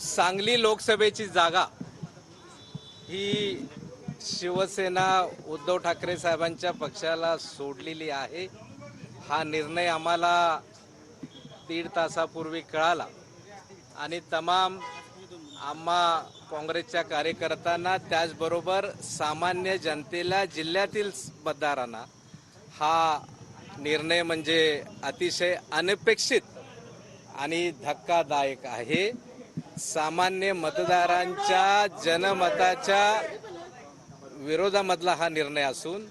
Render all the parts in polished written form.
सांगली लोकसभेची जागा ही शिवसेना उद्धव ठाकरे साहेबांच्या पक्षाला सोडलेली आहे। हा निर्णय आम्हाला 1.5 तासापूर्वी कळाला आणि तमाम आम्हा काँग्रेसच्या कार्यकर्त्यांना त्याचबरोबर सामान्य जनतेला जिल्ह्यातील मतदारांना हा निर्णय म्हणजे अतिशय अनपेक्षित आणि धक्कादायक आहे। सामान्य मतदारांच्या जनमताच्या विरोधामधला हा निर्णय असून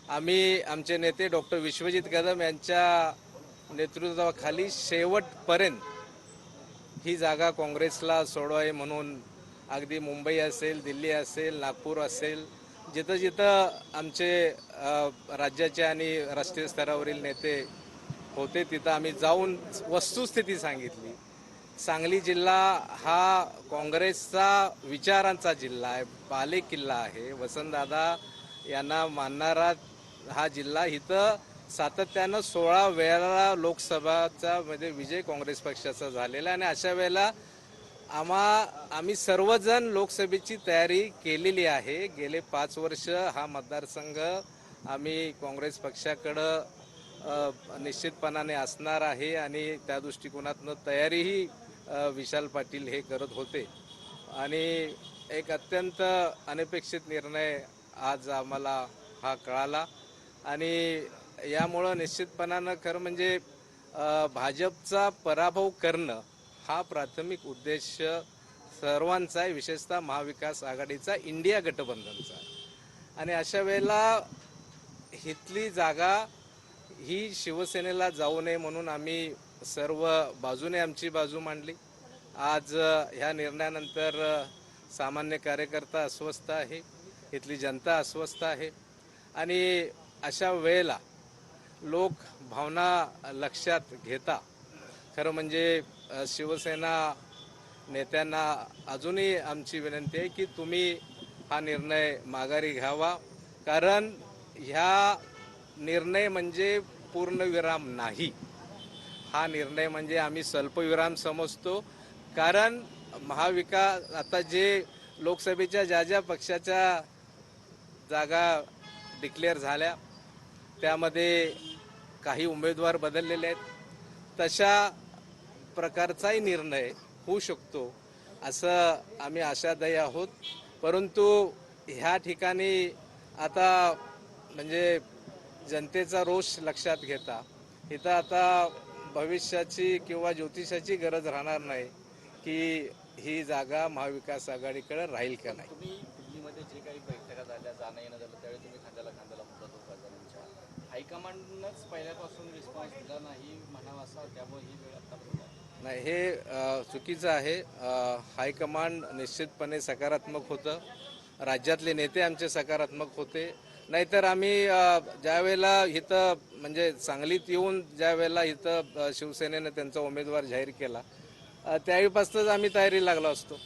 आम्ही आमचे नेते डॉक्टर विश्वजित कदम यांच्या नेतृत्वाखाली शेवटपर्यंत ही जागा काँग्रेसला सोडवावी म्हणून अगदी मुंबई असेल, दिल्ली असेल, नागपूर असेल, जिथं जिथं आमचे राज्याचे आणि राष्ट्रीय स्तरावरील नेते होते तिथं आम्ही जाऊन वस्तुस्थिती सांगितली। सांगली जिल्हा हा काँग्रेसचा विचारांचा जिल्हा आहे, बालेकिल्ला आहे। वसंतदादा यांना मानणारा हा जिल्हा, इथं सातत्यानं 16 वेळा लोकसभाचा मध्ये विजय काँग्रेस पक्षाचा झालेला आणि अशा वेळेला आम्ही सर्वजण लोकसभेची तयारी केलेली आहे। गेले 5 वर्ष हा मतदारसंघ आम्ही काँग्रेस पक्षाकडं निश्चितपणाने असणार आहे आणि त्या दृष्टिकोनातनं तयारीही विशाल पाटील हे करत होते आणि एक अत्यंत अनपेक्षित निर्णय आज आम्हाला हा कळाला आणि यामुळं निश्चितपणानं खरं म्हणजे भाजपचा पराभव करणं हा प्राथमिक उद्देश सर्वांचा आहे, विशेषतः महाविकास आघाडीचा, इंडिया गठबंधनचा। आणि अशा वेळेला इथली जागा ही शिवसेनेला जाऊ नये म्हणून आम्ही सर्व बाजूने आमची बाजू मांडली। आज ह्या निर्णयानंतर सामान्य कार्यकर्ता अस्वस्थ आहे, इथली जनता अस्वस्थ आहे आणि अशा वेळेला लोक भावना लक्षात घेता खरं म्हणजे शिवसेना नेत्यांना अजूनही आमची विनंती आहे की तुम्ही हा निर्णय माघारी घ्यावा, कारण ह्या निर्णय म्हणजे पूर्णविराम नाही। हा निर्णय म्हणजे आम्ही स्वल्पविराम समजतो, कारण महाविकास आता जे लोकसभेच्या ज्या पक्षाच्या जागा डिक्लेअर झाल्या त्यामध्ये काही उमेदवार बदललेले आहेत, तशा प्रकारचाही निर्णय होऊ शकतो असं आम्ही आशादायी आहोत। परंतु ह्या ठिकाणी आता म्हणजे जनतेचा रोष लक्षात घेता इथं आता भविष्याची किंवा ज्योतिषाची गरज राहणार नाही की ही जागा महाविकास आघाडीकडे राहील का नाही। तुम्ही दिल्लीमध्ये जे काही बैठका झाल्या, जाणं येणं झालं, त्यावेळी तुम्ही खांद्याला खांद्याला होता दोघांच्या, हायकमांडनंच पहिल्यापासून रिस्पॉन्स दिला नाही म्हणावा असा, त्यामुळे ही वेळ आता नाही, हे चुकीचं आहे। हायकमांड निश्चितपणे सकारात्मक होतं, राज्यातले नेते आमचे सकारात्मक होते, नाहीतर आम्ही ज्या वेळेला इथं म्हणजे सांगलीत येऊन ज्या वेळेला इथं शिवसेनेनं त्यांचा उमेदवार जाहीर केला त्यावेळीपासूनच आम्ही तयारी लागलो असतो।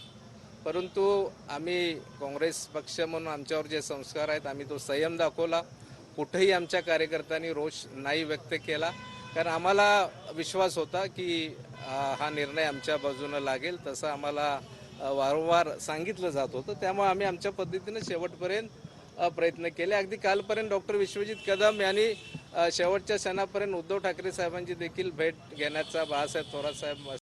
परंतु आम्ही काँग्रेस पक्ष म्हणून आमच्यावर जे संस्कार आहेत आम्ही तो संयम दाखवला, कुठेही आमच्या कार्यकर्त्यांनी रोष नाही व्यक्त केला, कारण आम्हाला विश्वास होता की हा निर्णय आमच्या बाजूनं लागेल, तसं आम्हाला वारंवार सांगितलं जात होतं। त्यामुळे आम्ही आमच्या पद्धतीनं शेवटपर्यंत प्रयत्न केले। अगदी कालपर्यंत डॉक्टर विश्वजित कदम यांनी शेवटच्या क्षणापर्यंत उद्धव ठाकरे साहेबांची देखील भेट घेण्याचा, बाळासाहेब थोरात साहेब